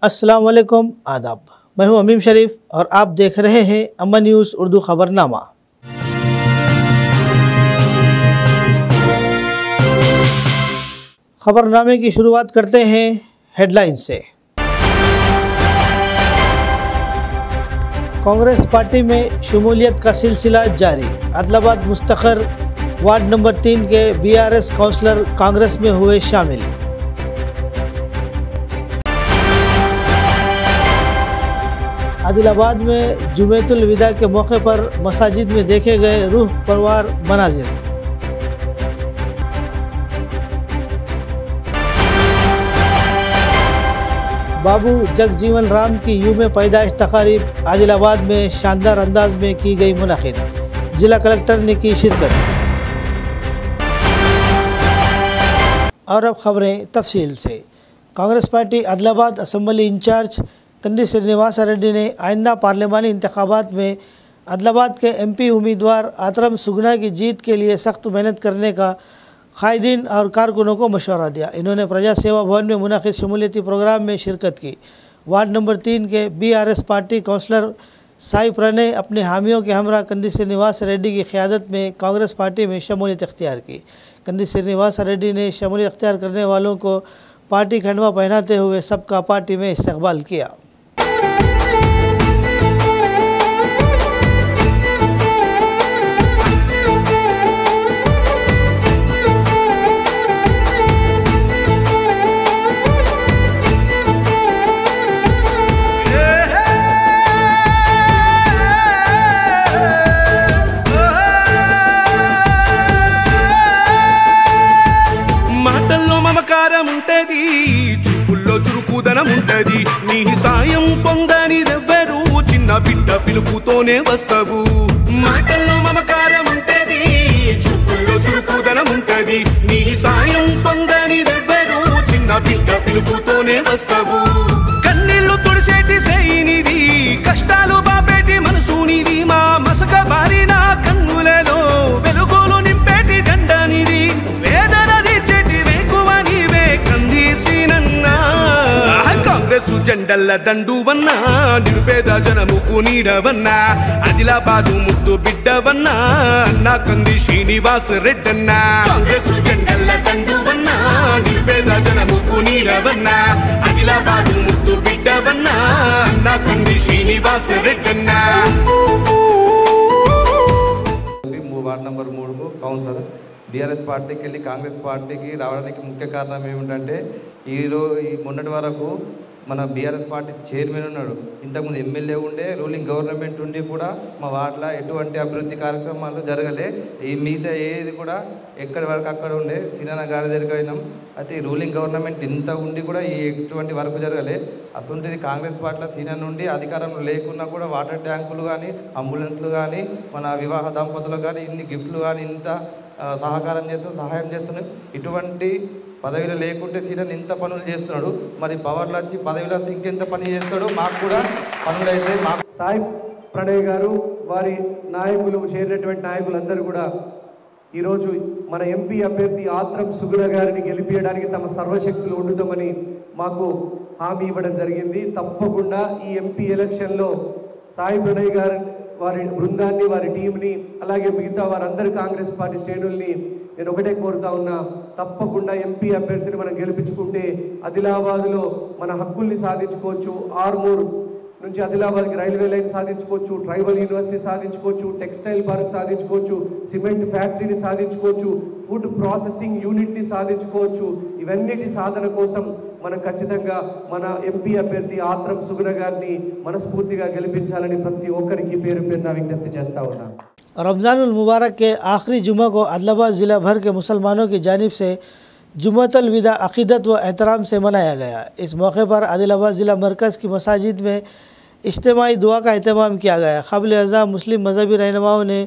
अस्सलाम वालेकुम, आदाब। मैं हूं अमीम शरीफ और आप देख रहे हैं अमन न्यूज़ उर्दू खबरनामा। खबरनामे की शुरुआत करते हैं हेडलाइन से। कांग्रेस पार्टी में शमूलियत का सिलसिला जारी। आदिलाबाद मुस्तकर वार्ड नंबर 3 के बीआरएस काउंसलर कांग्रेस में हुए शामिल। आदिलाबाद में जुमेतुल विदा के मौके पर मसाजिद में देखे गए रूह परवार मनाजिर। बाबू जगजीवन राम की यूम पैदाइश तकारीब आदिलाबाद में शानदार अंदाज में की गई मुनाकिद। जिला कलेक्टर ने की शिरकत। और अब खबरें तफसील से। Congress party Adilabad assembly incharge Kandi Srinivas Reddy ने आइंदा पार्लिमानी इंतखाबात में आदिलाबाद के एमपी उम्मीदवार आतरम सुगना की जीत के लिए सख्त मेहनत करने का कायदीन और कारकुनों को मशवरा दिया। इन्होंने प्रजा सेवा भवन में मुनाकिद शमूलियती प्रोग्राम में शिरकत की। वार्ड नंबर 3 के बीआरएस पार्टी काउंसलर साई प्रणय अपने हामियों के हमरा कंदी श्रीनिवास रेड्डी की क़यादत में कांग्रेस पार्टी में शमूलियत इख्तियार की। कंदी श्रीनिवास रेड्डी ने शमूलियत इख्तियार करने वालों को पार्टी खंडवा पहनाते हुए सबका पार्टी में इस्तकबाल किया। చూపుల్లో చురుకుదనం ఉంటది, నీ సాయం పొందనిదెవ్వరు, చిన్న బిడ్డ పిలుపుతోనే వస్తావు. మాటల్లో మమకారం ఉంటది, చూపుల్లో చురుకుదనం ఉంటది, నీ సాయం పొందనిదెవ్వరు, చిన్న బిడ్డ పిలుపుతోనే వస్తావు. కన్నీళ్లు తుడిసేటి సైనిది, కష్టాలు బాపేటి మనసునిది, మా మసక బారిన కన్నులలో వెలుగులు నింపేటి దండనిది, వేదన తీర్చేటి వేకువ నీవే కందీసినన్నా. కాంగ్రెస్ జెండల్ల దండువన్నా, నిరుపేద జనముకు నీడవన్నా, ఆదిలాబాదు ముద్దు బిడ్డవన్నా, అన్నా కంది శ్రీనివాస్ రెడ్డన్నా. కాంగ్రెస్ జెండల్ల దండువన్నా, నిరుపేద జనముకు నీడవన్నా, ఆదిలాబాదు ముద్దు బిడ్డవన్నా, అన్నా కంది శ్రీనివాస్ రెడ్డన్నా. వార్డ్ నెంబర్ 3 కౌన్సిలర్ బీఆర్ఎస్ పార్టీకి వెళ్ళి కాంగ్రెస్ పార్టీకి రావడానికి ముఖ్య కారణం ఏమిటంటే మొన్నటి వరకు మన బీఆర్ఎస్ పార్టీ చైర్మన్ ఉన్నాడు, ఇంతకుముందు ఎమ్మెల్యే ఉండే, రూలింగ్ గవర్నమెంట్ ఉండి కూడా మా వార్డులో ఎటువంటి అభివృద్ధి కార్యక్రమాలు జరగలే. ఈ మిగతా ఏది కూడా ఎక్కడి వరకు అక్కడ ఉండే సినానా గారి దగ్గరికి అయినాం. అయితే ఈ రూలింగ్ గవర్నమెంట్ ఇంత ఉండి కూడా ఎటువంటి వరకు జరగలే. అటువంటిది కాంగ్రెస్ పార్టీలో సీనియర్ నుండి అధికారంలో లేకున్నా కూడా వాటర్ ట్యాంకులు కానీ, అంబులెన్స్లు కానీ, మన వివాహ దంపతులకు కానీ ఇన్ని గిఫ్ట్లు కానీ ఇంత సహాయం చేస్తున్నాడు. ఇటువంటి పదవిలో లేకుంటే సీనియర్ ఇంత పనులు చేస్తున్నాడు, మరి పవర్లు వచ్చి పదవిలో ఇంకెంత పని చేస్తాడు. మాకు కూడా పనులు అయితే సాయి ప్రణయ్ గారు వారి నాయకులు చేరినటువంటి నాయకులందరూ కూడా ఈరోజు మన ఎంపీ అభ్యర్థి ఆత్రం సుగుణ గారిని గెలిపించడానికి తమ సర్వశక్తులు ఉండుతామని మాకు హామీ ఇవ్వడం జరిగింది. తప్పకుండా ఈ ఎంపీ ఎలక్షన్లో సాయి ప్రణయ్ గారి వారి బృందాన్ని, వారి టీంని, అలాగే మిగతా వారందరూ కాంగ్రెస్ పార్టీ శ్రేణుల్ని నేను ఒకటే కోరుతా ఉన్నా, తప్పకుండా ఎంపీ అభ్యర్థిని మనం గెలిపించుకుంటే ఆదిలాబాద్లో మన హక్కుల్ని సాధించుకోవచ్చు. ఆర్మూర్ నుంచి ఆదిలాబాద్కి రైల్వే లైన్ సాధించుకోవచ్చు, ట్రైబల్ యూనివర్సిటీ సాధించుకోవచ్చు, టెక్స్టైల్ పార్క్ సాధించుకోవచ్చు, సిమెంట్ ఫ్యాక్టరీని సాధించుకోవచ్చు, ఫుడ్ ప్రాసెసింగ్ యూనిట్ని సాధించుకోవచ్చు. ఇవన్నిటి సాధన కోసం మనం ఖచ్చితంగా మన ఎంపీ అభ్యర్థి ఆత్రం సుగుణ గారిని మనస్ఫూర్తిగా గెలిపించాలని ప్రతి ఒక్కరికి పేరు పేరున విజ్ఞప్తి చేస్తా ఉన్నాను. रमज़ानुल मुबारक के आखिरी जुमा को आदिलाबाद ज़िला भर के मुसलमानों की जानिब से जुम्मतुल विदा अक़ीदत व एहतराम से मनाया गया। इस मौके पर आदिलाबाद ज़िला मरकज़ की मसाजिद में इज्तिमाई दुआ का अहतमाम किया गया। क़ाबिल अज़ा मुस्लिम मजहबी रहनुमाओं ने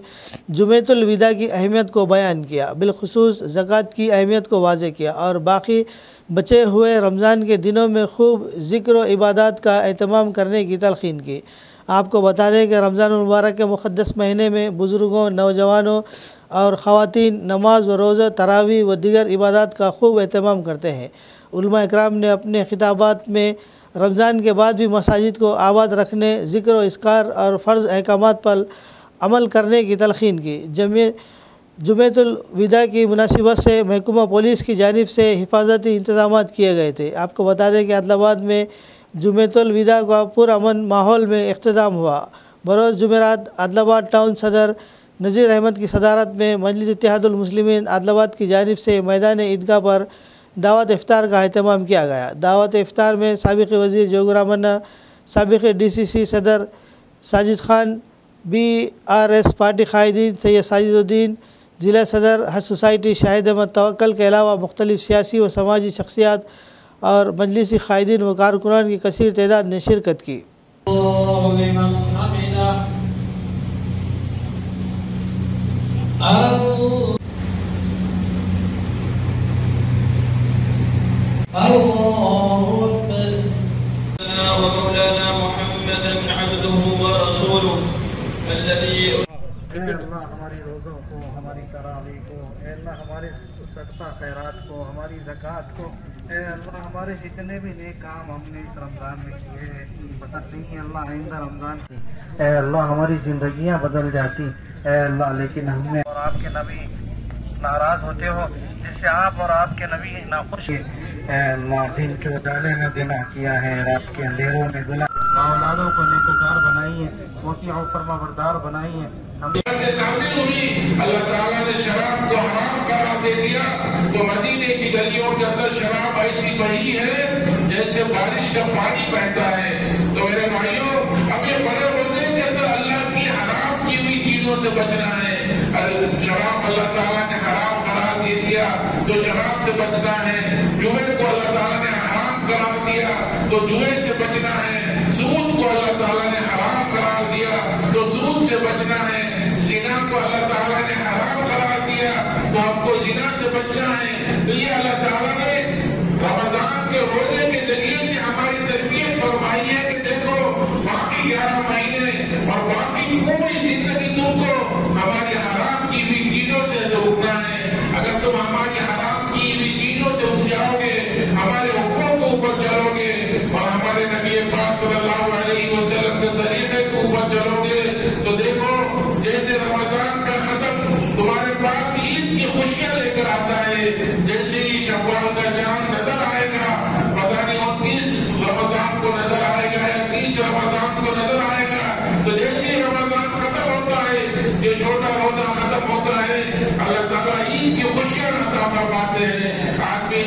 जुम्मतुल विदा की अहमियत को बयान किया, बिलखुसूस ज़कात की अहमियत को वाज़ेह किया और बाकी बचे हुए रमज़ान के दिनों में खूब ज़िक्र व इबादत का अहतमाम करने की तलक़ीन की। आपको बता दें कि रमज़ान मुबारक के मुक़द्दस महीने में बुज़ुर्गों, नौजवानों और ख़वातीन नमाज व रोज़ा, तरावी व दीगर इबादत का खूब एहतमाम करते हैं। उलमा इकराम ने अपने खिताबात में रमज़ान के बाद भी मसाजिद को आबाद रखने, ज़िक्र व इस्कार और फ़र्ज़ अहकामात पर अमल करने की तलक़ीन की। जुमेतुल विदा की मुनासिबत से महकमा पुलिस की जानिब से हिफाजती इंतज़ाम किए गए थे। आपको बता दें कि आदिलाबाद में जुमेतुल विदा का पुरअमन माहौल में इख्तिताम हुआ। बरोज़ जुमेरात आदिलाबाद टाउन सदर नज़ीर अहमद की सदारत में मजलिस इत्तेहादुल मुस्लिमीन आदिलाबाद की जानिब से मैदान ईदगाह पर दावत इफ्तार का अहतमाम किया गया। दावत इफ्तार में साबिक़ वज़ीर जोगुरामन्ना, साबिक़ DCC सदर साजिद खान, BRS पार्टी कायदीन सैयद साजिदुद्दीन, ज़िला सदर हज सोसाइटी शाहिद अहमद तवक्कल के अलावा मुख्तलिफ़ सियासी व समाजी शख्सियात और मजलिसी कायदीन व कारकुनान की कसीर तादाद ने शिरकत की। हमारी रोज़ों को, हमारी तरावी को, अल्लाह हमारे सदका खैरात को, हमारी ज़कात को, अल्लाह हमारे जितने भी नेक काम हमने इस रमज़ान में किए पता नहीं अल्लाह आइंदा रमज़ान की अल्लाह हमारी ज़िंदगियाँ बदल जाती अल्लाह, लेकिन हमने और आपके नबी नाराज़ होते हो जिससे आप और आपके नबी नाखुश अल्लाह दिन के उजाले में गुनाह किया है, रात के अंधेरों में गुनाह, औलादों को नेककार बनाइए, मोतियों फरमा बरदार बनाइए। अल्लाह ताला ने शराब को हराम करार दे दिया तो मदीने की गलियों के अंदर शराब ऐसी बही है जैसे बारिश का पानी बहता है। तो मेरे भाइयों, अब ये बड़े रोजे के अंदर अल्लाह की हराम की हुई चीजों से बचना है। शराब अल्लाह ताला ने हराम करार दे दिया तो शराब से बचना है। जुए को अल्लाह ताला ने हराम करार दिया तो जुए से बचना है। सूद को अल्लाह ताला ने हराम करार दिया तो सूद से बचना है। जिना को अल्लाह ताला ने हराम करार दिया तो आपको जिना से बचना है। तो ये अल्लाह ताला ने रमजान के रोजे के जरिए से हमारी तरबियत फरमाई है कि देखो बाकी 11 महीने और बाकी पूरी जिंदगी तुमको हमारी हराम की हुई चीजों से रोकना है। अगर तुम हमारी हराम की हुई चीजों से उठ जाओगे, हमारे हुक्मों को ऊपर चलोगे और हमारे नबी पाक सल्लल्लाहु अलैहि वसल्लम के तरीके को ऊपर चलोगे तो देखो जैसे रमजान का खत्म तुम्हारे पास ईद की खुशियां लेकर आता है, जैसे ही शव्वाल का चांद नजर आएगा, पता नहीं 29 रमजान को नजर आएगा या 30 रमजान को नजर आएगा, तो जैसे ही रमजान खत्म होता है, ये छोटा रोजा खत्म होता है, अल्लाह ताला ईद की खुशियां अता फरमाते हैं। आदमी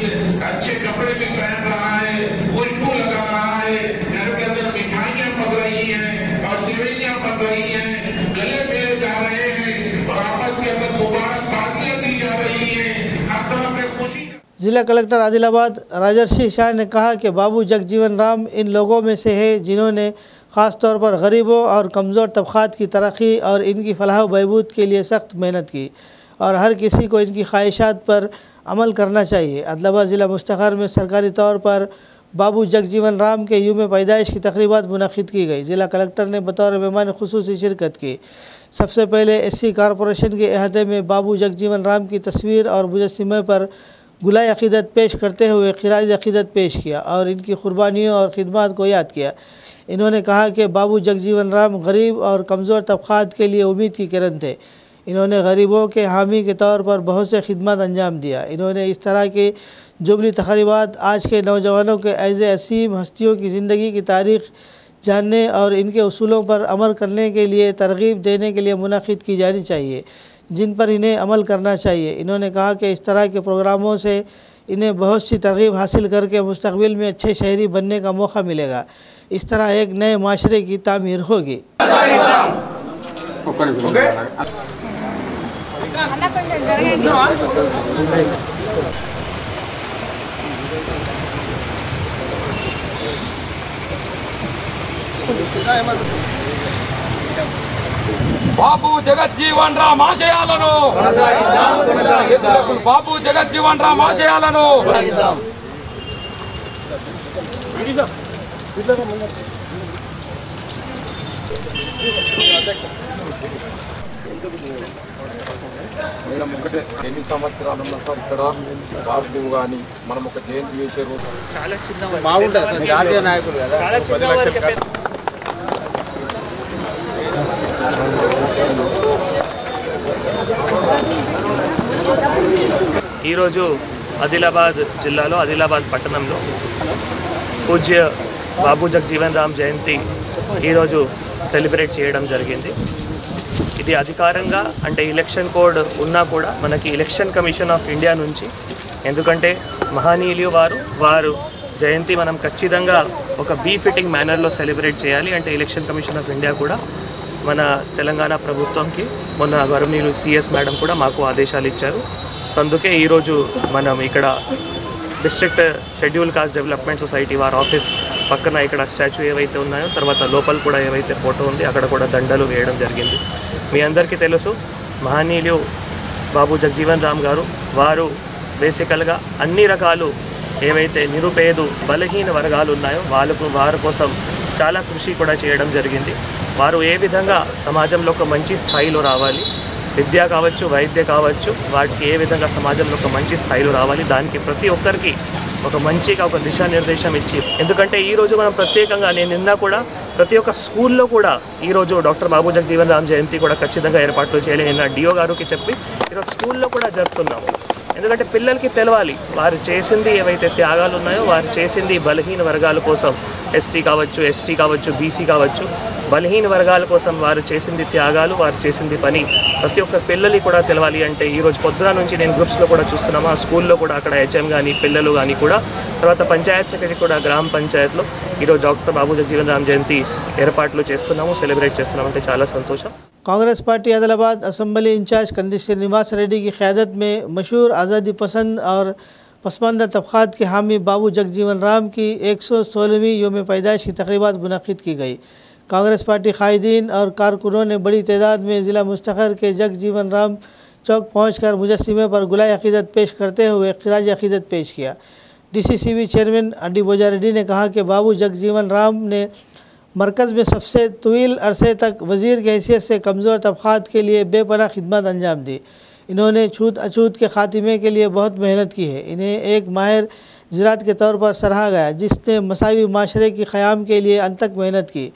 अच्छे कपड़े भी पहन रहा है, खुशबू लगा रहा है, घर के अंदर मिठाइयां पक रही हैं और सेवइयां बन रही हैं, गले मिले जा रहे हैं और आपस के अंदर मुबारकबादियां दी जा रही हैं, हर तरफ में खुशी। ज़िला कलेक्टर आदिलाबाद राजर्षि शाह ने कहा कि बाबू जगजीवन राम इन लोगों में से है जिन्होंने ख़ास तौर पर गरीबों और कमज़ोर तबक़ात की तरक्की और इनकी फलाह व बहबूद के लिए सख्त मेहनत की और हर किसी को इनकी ख्वाहिशात पर अमल करना चाहिए। आदिलाबाद ज़िला मुस्तखर में सरकारी तौर पर बाबू जगजीवन राम के यूम पैदाइश की तक़रीबात मुनक़िद की गई। ज़िला कलेक्टर ने बतौर मेहमान ख़ुसूसी शिरकत की। सबसे पहले SC कॉरपोरेशन के अहते में बाबू जगजीवन राम की तस्वीर और मुजस्समे पर गुलाय अक़ीदत पेश करते हुए ख़िराज अक़ीदत पेश किया और इनकी क़ुरबानियों और ख़िदमत को याद किया। इन्होंने कहा कि बाबू जगजीवन राम गरीब और कमज़ोर तबक़ात के लिए उम्मीद की किरण थे। इन्होंने गरीबों के हामी के तौर पर बहुत से खिदमत अंजाम दिया। इन्होंने इस तरह की जुबली तक़रीबात आज के नौजवानों के ऐसे असीम हस्तियों की ज़िंदगी की तारीख़ जानने और इनके उसूलों पर अमल करने के लिए तरग़ीब देने के लिए मुनक़िद की जानी चाहिए, जिन पर इन्हें अमल करना चाहिए। इन्होंने कहा कि इस तरह के प्रोग्रामों से इन्हें बहुत सी तरग़ीब हासिल करके मुस्तक़बिल में अच्छे शहरी बनने का मौका मिलेगा। इस तरह एक नए माशरे की तामीर होगी। బాబు జగజ్జీవన్ రామ్ ఆశయాలను బాబు జగజ్జీవన్ రామ్ ఆశయాలను మేడం ఒకటే ఎన్ని సంవత్సరాలు ఉన్నా సార్ ఇక్కడ బాబు కానీ మనం ఒక జయంతి చేసే రోజు చాలా చిన్న బాగుంటుంది జాతీయ నాయకులు కదా 10 లక్షలు ఈరోజు ఆదిలాబాద్ జిల్లాలో ఆదిలాబాద్ పట్టణంలో పూజ్య బాబు జగజీవన్ రామ్ జయంతి ఈరోజు సెలబ్రేట్ చేయడం జరిగింది. ఇది అధికారంగా అంటే ఎలక్షన్ కోడ్ ఉన్నా కూడా మనకి ఎలక్షన్ కమిషన్ ఆఫ్ ఇండియా నుంచి, ఎందుకంటే మహనీయులు వారు జయంతి మనం ఖచ్చితంగా ఒక బీఫిటింగ్ మేనర్లో సెలబ్రేట్ చేయాలి అంటే ఎలక్షన్ కమిషన్ ఆఫ్ ఇండియా కూడా మన తెలంగాణ ప్రభుత్వంకి మొన్న గవర్నీయులు సిఎస్ మేడం కూడా మాకు ఆదేశాలు ఇచ్చారు. సో అందుకే ఈరోజు మనం ఇక్కడ district schedule caste development society వారి ఆఫీస్ పక్కన ఇక్కడ స్టాచ్యూ ఏవైతే ఉన్నాయో, తర్వాత లోపల కూడా ఏవైతే ఫోటో ఉంది అక్కడ కూడా దండలు వేయడం జరిగింది. మీ అందరికీ తెలుసు మహనీయులు బాబు జగజీవన్ రామ్ గారు వారు బేసికల్గా అన్ని రకాలు ఏవైతే నిరుపేద బలహీన వర్గాలు ఉన్నాయో వారి కోసం చాలా కృషి కూడా చేయడం జరిగింది. వారు ఏ విధంగా సమాజంలో ఒక మంచి స్థాయిలో రావాలి, విద్య కావచ్చు వైద్య కావచ్చు, వాటికి ఏ విధంగా సమాజంలో ఒక మంచి స్థాయిలో రావాలి, దానికి ప్రతి ఒక్కరికి ఒక మంచిగా ఒక దిశానిర్దేశం ఇచ్చి, ఎందుకంటే ఈరోజు మనం ప్రత్యేకంగా నేను నిన్న కూడా ప్రతి ఒక్క స్కూల్లో కూడా ఈరోజు డాక్టర్ బాబు జగజీవన్ రామ్ జయంతి కూడా ఖచ్చితంగా ఏర్పాట్లు చేయాలి. నిన్న డిఓ గారికి చెప్పి ఈరోజు స్కూల్లో కూడా జరుపుతున్నాము. ఎందుకంటే పిల్లలకి తెలవాలి వారు చేసింది ఏవైతే త్యాగాలు ఉన్నాయో, వారు చేసింది బలహీన వర్గాల కోసం, ఎస్సీ కావచ్చు, ఎస్టీ కావచ్చు, బీసీ కావచ్చు, బలహీన వర్గాల కోసం వారు చేసింది త్యాగాలు, వారు చేసింది పని ప్రతి ఒక్క పిల్లలకి కూడా తెలవాలి. అంటే ఈరోజు పొద్దున నుంచి నేను గ్రూప్స్లో కూడా చూస్తున్నాము, ఆ స్కూల్లో కూడా అక్కడ హెచ్ఎం కానీ పిల్లలు కానీ కూడా, తర్వాత పంచాయత్ సెక్రటరీ కూడా గ్రామ పంచాయత్లో ఈరోజు డాక్టర్ బాబు జగజీవన్ రామ్ జయంతి ఏర్పాట్లు చేస్తున్నాము, సెలబ్రేట్ చేస్తున్నాము. అంటే చాలా సంతోషం. Congress party Adilabad assembly incharge Kandi Srinivas Reddy की क़यादत में मशहूर आज़ादी पसंद और पसमानदा तबक़ात के हामी बाबू जगजीवन राम की 116वीं योम पैदाइश की तक़रीबात मुनक़िद की गई। कांग्रेस पार्टी क़ायदीन और कारकुनों ने बड़ी तादाद में ज़िला मुस्तखर के जगजीवन राम चौक पहुँचकर मुजस्सिमे पर गुलाए अक़ीदत पेश करते हुए ख़िराज अक़ीदत पेश किया। DCCB चेयरमैन अड्डी बोजा रेड्डी ने कहा कि बाबू जगजीवन राम ने मरकज़ में सबसे तवील अरसे तक वज़ीर की हैसियत से कमज़ोर तबक़ात के लिए बेपनाह खिदमत अंजाम दी। इन्होंने छूत अछूत के ख़ात्मे के लिए बहुत मेहनत की है। इन्हें एक माहिर ज़राअत के तौर पर सराहा गया जिसने मसावी माशरे की क़याम के लिए अनथक मेहनत की।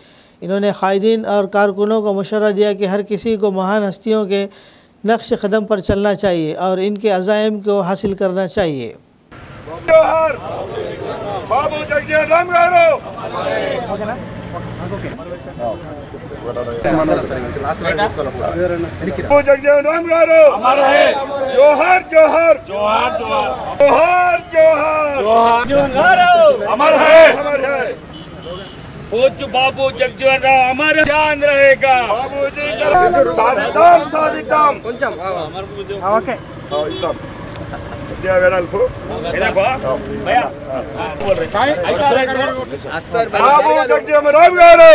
इन्होंने क़ायदीन और कारकुनों को मशवरा दिया कि हर किसी को महान हस्तियों के नक्श कदम पर चलना चाहिए और इनके अज़ाइम को हासिल करना चाहिए। बाबू जगजीवन राम गारू जगजीवन राम गारू जोहर जोहर जोहर जोहर जोहर जोहर अमर है पूज्य बाबू जगजीवन राम अमर जान रहेगा। बाबू जी सादिकम सादिकम ओके बाबू जगजीवन राम गारू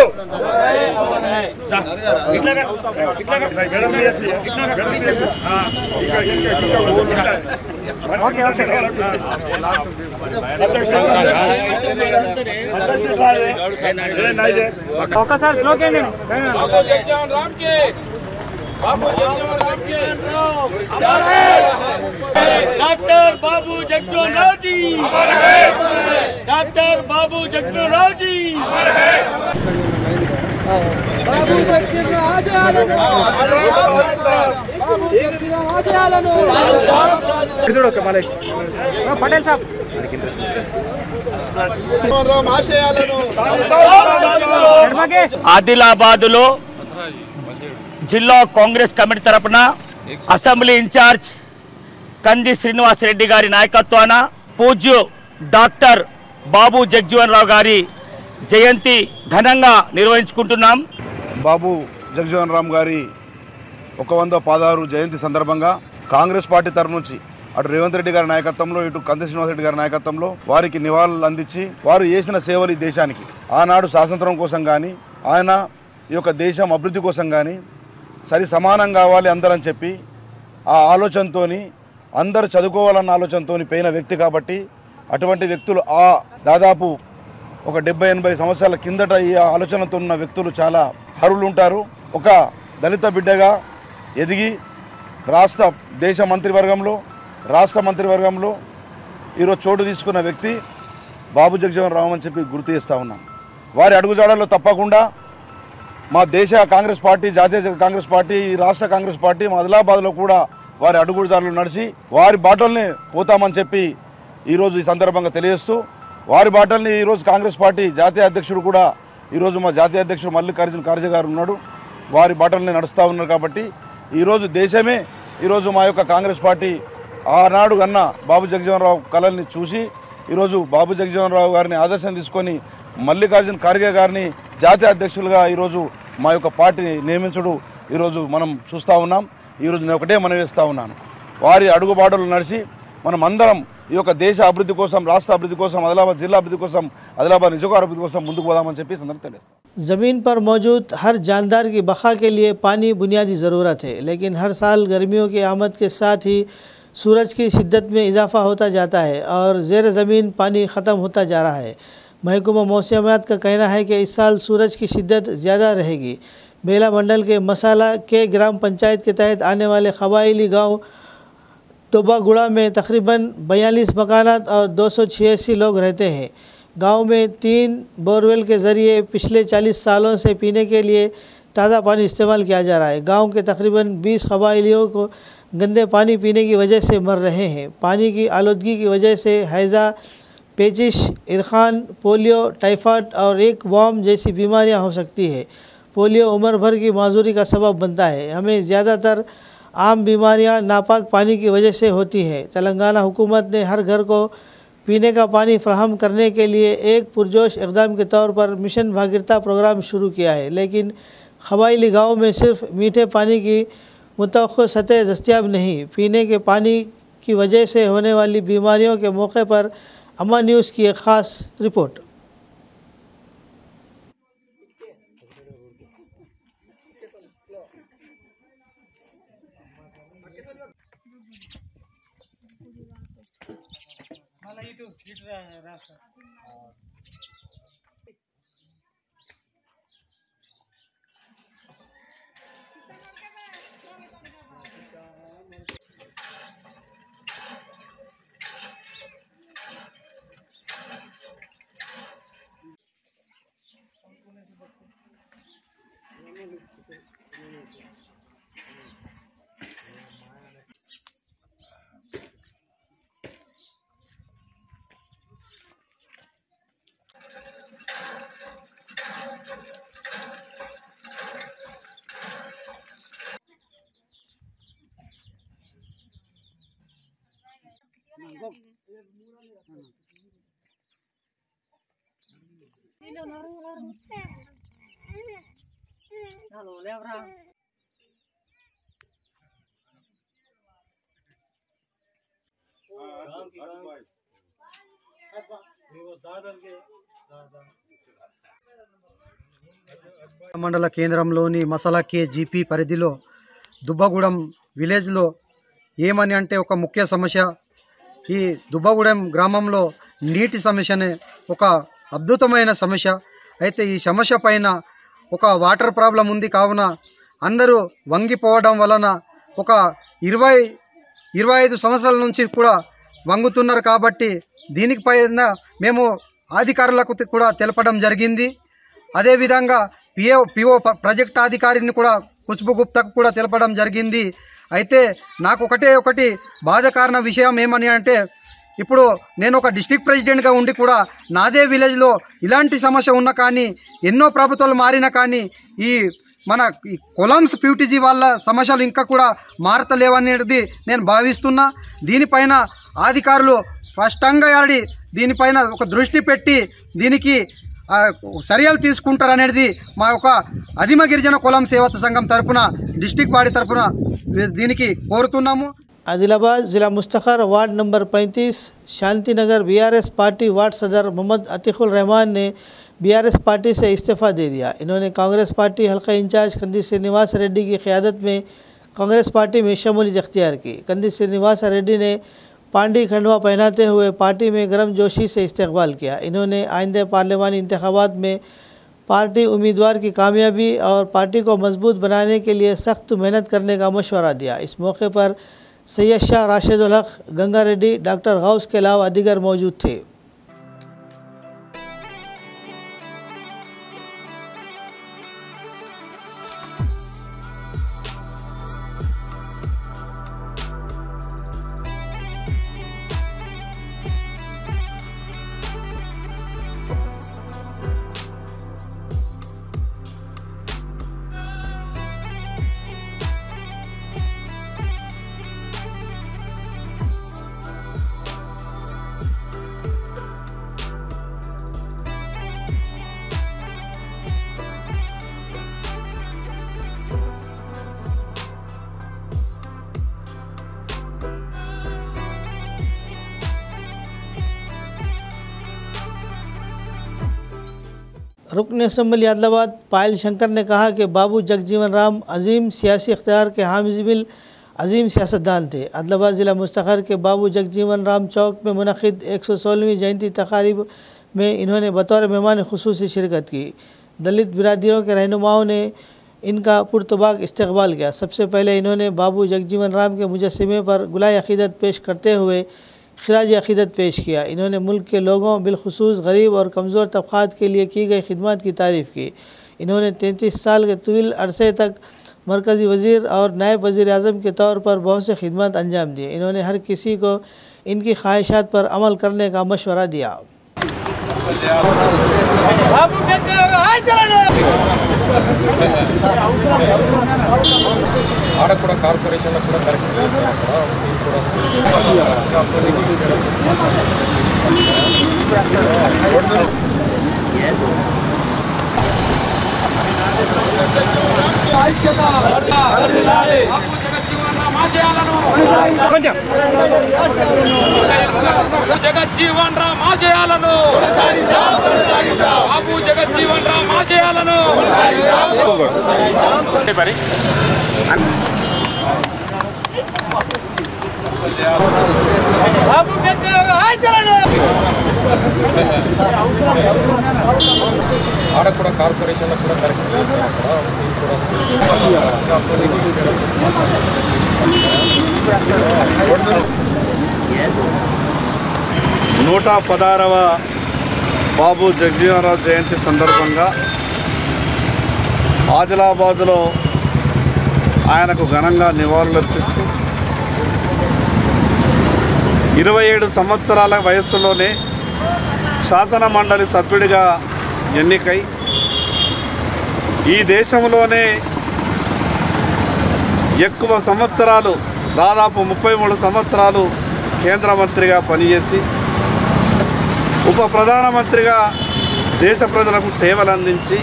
जगजीवन राम के बाबू जगजीवन राम के डॉक्टर बाबू जगजीवन राम जी अमर है। डॉक्टर बाबू जगजीवन राम जी अमर है। बाबू जगजीवन पटेल साहब ఆదిలాబాద్ లో జిల్లా కాంగ్రెస్ కమిటీ తరపున అసెంబ్లీ ఇన్ఛార్జ్ కంది శ్రీనివాస్ రెడ్డి గారి నాయకత్వాన పూజ్య డాక్టర్ బాబు జగజీవన్ రావు గారి జయంతి ఘనంగా నిర్వహించుకుంటున్నాం. బాబు జగజీవన్ రామ్ గారి 116 జయంతి సందర్భంగా కాంగ్రెస్ పార్టీ తరఫు నుంచి అటు రేవంత్ రెడ్డి గారి నాయకత్వంలో ఇటు కంది శ్రీనివాస్ రెడ్డి గారి నాయకత్వంలో వారికి నివాళులు అందించి వారు చేసిన సేవలు ఈ దేశానికి ఆనాడు స్వాతంత్రం కోసం కానీ ఆయన ఈ యొక్క దేశం అభివృద్ధి కోసం కానీ సరి సమానం కావాలి అందరని చెప్పి ఆ ఆలోచనతో అందరూ చదువుకోవాలన్న ఆలోచనతో పోయిన వ్యక్తి కాబట్టి అటువంటి వ్యక్తులు దాదాపు ఒక 70-80 సంవత్సరాల కిందట ఈ ఆలోచనతో ఉన్న వ్యక్తులు చాలా అర్హులు ఉంటారు. ఒక దళిత బిడ్డగా ఎదిగి దేశ మంత్రివర్గంలో రాష్ట్ర మంత్రివర్గంలో ఈరోజు చోటు తీసుకున్న వ్యక్తి బాబు జగజీవన్ రామ్ అని చెప్పి గుర్తు చేస్తూ ఉన్నాం. వారి అడుగుజాడల్లో తప్పకుండా మా దేశ కాంగ్రెస్ పార్టీ, జాతీయ కాంగ్రెస్ పార్టీ, రాష్ట్ర కాంగ్రెస్ పార్టీ మా ఆదిలాబాద్లో కూడా వారి అడుగుజాడలు నడిచి వారి బాటల్ని పోతామని చెప్పి ఈరోజు ఈ సందర్భంగా తెలియజేస్తూ, వారి బాటల్ని ఈరోజు కాంగ్రెస్ పార్టీ జాతీయ అధ్యక్షుడు కూడా ఈరోజు మా జాతీయ అధ్యక్షుడు మల్లికార్జున ఖార్గే గారు ఉన్నాడు, వారి బాటల్ని నడుస్తూ ఉన్నారు. కాబట్టి ఈరోజు దేశమే ఈరోజు మా యొక్క కాంగ్రెస్ పార్టీ ఆనాడు కన్నా బాబు జగజీవన్ రావు కళల్ని చూసి ఈరోజు బాబు జగజీవన్ రావు గారిని ఆదర్శం తీసుకొని మల్లికార్జున ఖార్గే గారిని జాతీయ అధ్యక్షులుగా ఈరోజు మా యొక్క పార్టీని నియమించడం ఈరోజు మనం చూస్తూ ఉన్నాం. ఈరోజు నేను ఒకటే మనవి చేస్తూ ఉన్నాను, వారి అడుగుబాటలు నడిచి మనం అందరం ఈ యొక్క దేశ అభివృద్ధి కోసం, రాష్ట్ర అభివృద్ధి కోసం, आदिलाबाद जिला अभिवृद्धि కోసం, आदिलाबाद నియోజకవర్గ అభివృద్ధి కోసం ముందుకు పోదామని చెప్పి సందర్భంగా తెలియజేస్తాం. ज़मीन पर मौजूद हर जानदार की बका के लिए पानी बुनियादी ज़रूरत है, लेकिन हर साल गर्मियों की आमद के साथ ही सूरज की शिद्दत में इजाफा होता जाता है और ज़ेर ज़मीन पानी ख़त्म होता जा रहा है। महकमा मौसमियात का कहना है कि इस साल सूरज की शिद्दत ज़्यादा रहेगी। बेला मंडल के मसाला के ग्राम पंचायत के तहत आने वाले कबायली गाँव तोबागुड़ा में तकरीबन 42 मकानात और 286 लोग रहते हैं। गांव में 3 बोरवेल के ज़रिए पिछले 40 सालों से पीने के लिए ताज़ा पानी इस्तेमाल किया जा रहा है। गांव के तकरीबन 20 कबायलियों को गंदे पानी पीने की वजह से मर रहे हैं। पानी की आलूदगी की वजह से हैज़ा, पेचिश, इरखान, पोलियो, टाइफाइड और एक वॉर्म जैसी बीमारियां हो सकती है। पोलियो उम्र भर की माजूरी का सबब बनता है। हमें ज़्यादातर आम बीमारियां नापाक पानी की वजह से होती है। तेलंगाना हुकूमत ने हर घर को पीने का पानी फराहम करने के लिए एक पुरजोश इक़दाम के तौर पर मिशन भागीरथता प्रोग्राम शुरू किया है, लेकिन कबायली गाँव में सिर्फ मीठे पानी की मुतवक्को सतह दस्तियाब नहीं। पीने के पानी की वजह से होने वाली बीमारियों के मौके पर अम्मा न्यूज़ की एक ख़ास रिपोर्ट। మండల కేంద్రంలోని మసలకే జీపీ పరిధిలో దుబ్బగూడెం విలేజ్లో ఏమని అంటే ఒక ముఖ్య సమస్య, ఈ దుబ్బగూడెం గ్రామంలో నీటి సమస్యనే ఒక అద్భుతమైన సమస్య. అయితే ఈ సమస్య పైన ఒక వాటర్ ప్రాబ్లం ఉంది, కావున అందరూ వంగిపోవడం వలన ఒక 25 సంవత్సరాల నుంచి కూడా వంగుతున్నారు. కాబట్టి దీనిపైన మేము అధికారులకు కూడా తెలపడం జరిగింది. అదేవిధంగా పిఓ ప్రాజెక్ట్ అధికారిని కూడా ఖుష్బూ గుప్తాకు కూడా తెలపడం జరిగింది. అయితే నాకు ఒకటి బాధాకరణ విషయం ఏమని అంటే, ఇప్పుడు నేను ఒక డిస్ట్రిక్ట్ ప్రెసిడెంట్గా ఉండి కూడా నాదే విలేజ్లో ఇలాంటి సమస్య ఉన్నా కానీ ఎన్నో ప్రభుత్వాలు మారినా కానీ ఈ మన కొలంస్ ప్యూటీజీ వాళ్ళ సమస్యలు ఇంకా కూడా మారతలేవనేది నేను భావిస్తున్నా. దీనిపైన అధికారులు స్పష్టంగా దీనిపైన ఒక దృష్టి పెట్టి దీనికి చర్యలు తీసుకుంటారనేది మా యొక్క ఆదిమ గిరిజన కులం సేవా సంఘం తరపున డిస్ట్రిక్ట్ బాడీ తరపున దీనికి కోరుతున్నాము. आदिलाबाद ज़िला मुस्तखर ward number 35 Shanti Nagar BRS party ward सदर मोहम्मद अतीकुल रहमान ने बीआरएस पार्टी से इस्तीफ़ा दे दिया। इन्होंने कांग्रेस पार्टी हल्का इंचार्ज कंदी श्रीनिवास रेड्डी की क़यादत में कांग्रेस पार्टी में शमूलियत इख्तियार की। कंदी श्रीनिवास रेड्डी ने पांडी खंडवा पहनाते हुए पार्टी में गर्मजोशी से इस्तकबाल किया। इन्होंने आइंदे पार्लिमानी इंतखाबात में पार्टी उम्मीदवार की कामयाबी और पार्टी को मजबूत बनाने के लिए सख्त मेहनत करने का मशवरा दिया। इस मौके पर सैयद शाह राशिदुल हक, गंगा रेड्डी, डॉक्टर गौस के अलावा दीगर मौजूद थे। रुकन असम्बली आदिलाबाद पायल शंकर ने कहा कि बाबू जगजीवन राम अजीम सियासी इख्तियार के हामिल अजीम सियासतदान थे। आदिलाबाद ज़िला मुस्तखर के बाबू जगजीवन राम चौक में मुनक़िद 116वीं जयंती तक़रीब में इन्होंने बतौर मेहमान ख़ुसूसी शिरकत की। दलित बिरादरियों के रहनुमाओं ने इनका पुरतबाक इस्तकबाल किया। सबसे पहले इन्होंने बाबू जगजीवन राम के मुजस्समे पर गुलाए अक़ीदत पेश करते हुए खिराज अक़ीदत पेश किया। इन्होंने मुल्क के लोगों बिलखुसूस गरीब और कमज़ोर तबक़ात के लिए की गई खिदमत की तारीफ़ की। इन्होंने 33 साल के तवील अरसे तक मरकज़ी वज़ीर और नायब वज़ीर आज़म के तौर पर बहुत से खिदमत अंजाम दिए। इन्होंने हर किसी को इनकी ख्वाहिशात पर अमल करने का मशवरा दिया। కార్పొరేషన్ జగజ్జీవన్ రామ్ ఆశయాలను బాబు జగజ్జీవన్ రామ్ ఆశయాలను ఆడ కూడా కార్పొరేషన్ కూడా కరెక్ట్ 116వ బాబు జగజీవనరావు జయంతి సందర్భంగా ఆదిలాబాద్లో ఆయనకు ఘనంగా నివాళులర్పిస్తూ 27 సంవత్సరాల వయస్సులోనే శాసన మండలి సభ్యుడిగా ఎన్నికై ఈ దేశంలోనే ఎక్కువ సంవత్సరాలు దాదాపు 33 సంవత్సరాలు కేంద్ర మంత్రిగా పనిచేసి ఉప ప్రధానమంత్రిగా దేశ ప్రజలకు సేవలు అందించి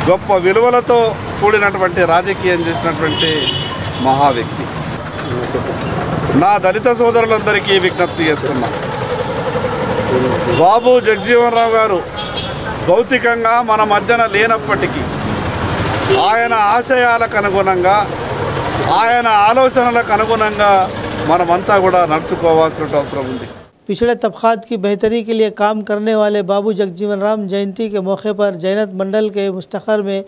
గొప్ప విలువలతో కూడినటువంటి రాజకీయం చేసినటువంటి మహా వ్యక్తి. నా దళిత సోదరులందరికీ విజ్ఞప్తి చేస్తున్నా, బాబు జగజీవన్ రావు గారు భౌతికంగా మన మధ్యన లేనప్పటికీ ఆయన ఆశయాలకు అనుగుణంగా ఆయన ఆలోచనలకు అనుగుణంగా మనమంతా కూడా నడుచుకోవాల్సిన అవసరం ఉంది. पिछड़े तबक़ात की बेहतरी के लिए काम करने वाले बाबू जगजीवन राम जयंती के मौके पर जैनत मंडल के मुस्तखर में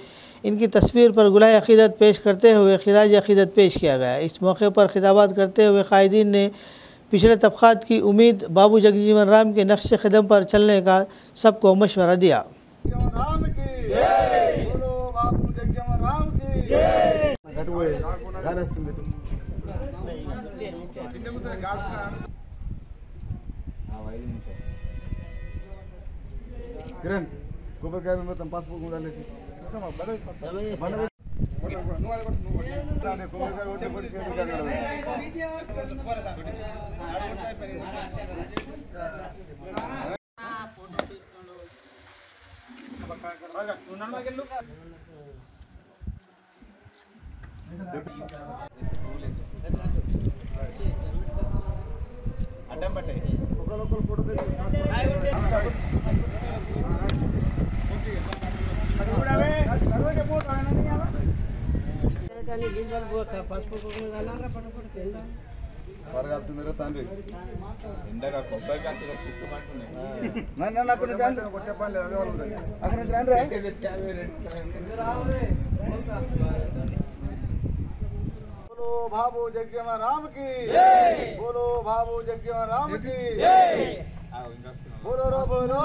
इनकी तस्वीर पर गुलाए अक़ीदत पेश करते हुए खिराज अक़ीदत पेश किया गया। इस मौके पर खिताबात करते हुए कायदीन ने पिछड़े तबक़ात की उम्मीद बाबू जगजीवन राम के नक्श कदम पर चलने का सबको मशवरा दिया। किरण गोबर क्या में तम पासबुक में डाले बोलो बाबू जगजीवन राम की बोलो बाबू जगजीवन राम की बोलो रे बोलो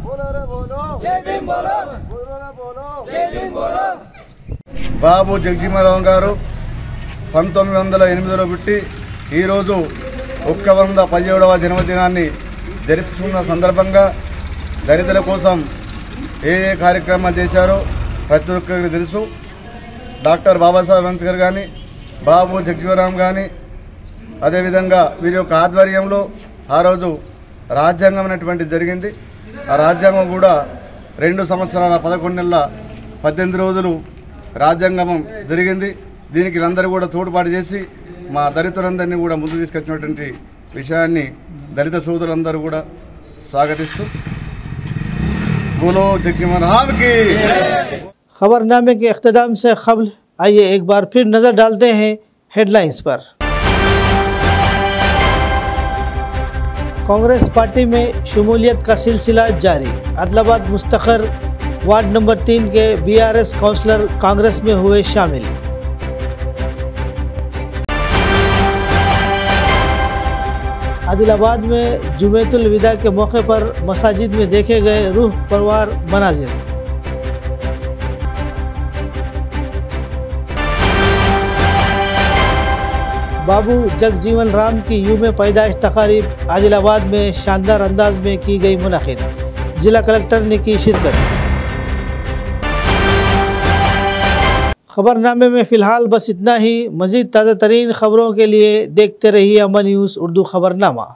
बोलो रे बोलो बोलो रे बोलो బాబు జగజీవనరావు గారు 1908లో పుట్టి ఈరోజు 117వ జన్మదినాన్ని జరుపుకున్న సందర్భంగా దళితుల కోసం ఏ కార్యక్రమాలు చేశారో ప్రతి ఒక్కరికి తెలుసు. డాక్టర్ బాబాసాహెబ్ అంబేద్కర్ కానీ బాబు జగజీవనరావు కానీ అదేవిధంగా వీరి యొక్క ఆధ్వర్యంలో ఆ రోజు రాజ్యాంగం అనేటువంటిది జరిగింది. ఆ రాజ్యాంగం కూడా 2 సంవత్సరాల 11 నెలల 18 రోజులు రాజ్యాంగం జరిగింది. దీనికి అందరూ కూడా తోడ్పాటు చేసి మా దళితులందరినీ కూడా ముందు తీసుకొచ్చినటువంటి విషయాన్ని దళిత సోదరులందరూ కూడా స్వాగతిస్తూ बोलो जगजीवन राम की। खबरनामे के इख्तिताम से क़ब्ल आइए एक बार फिर नज़र डालते हैं हेडलाइंस पर। कांग्रेस पार्टी में शमूलियत का सिलसिला जारी। आदिलाबाद मुस्तक़र वार्ड नंबर 3 के BRS काउंसलर कांग्रेस में हुए शामिल। आदिलाबाद में जुमेतुल विदा के मौके पर मसाजिद में देखे गए रूह परवार मनाजिर। बाबू जगजीवन राम की यूम पैदाइश तकारीब आदिलाबाद में शानदार अंदाज में की गई मुनाकिद। जिला कलेक्टर ने की शिरकत। खबरनामे में फ़िलहाल बस इतना ही। मज़ीद ताज़ा तरीन खबरों के लिए देखते रहिए अमन न्यूज़ उर्दू खबरनामा।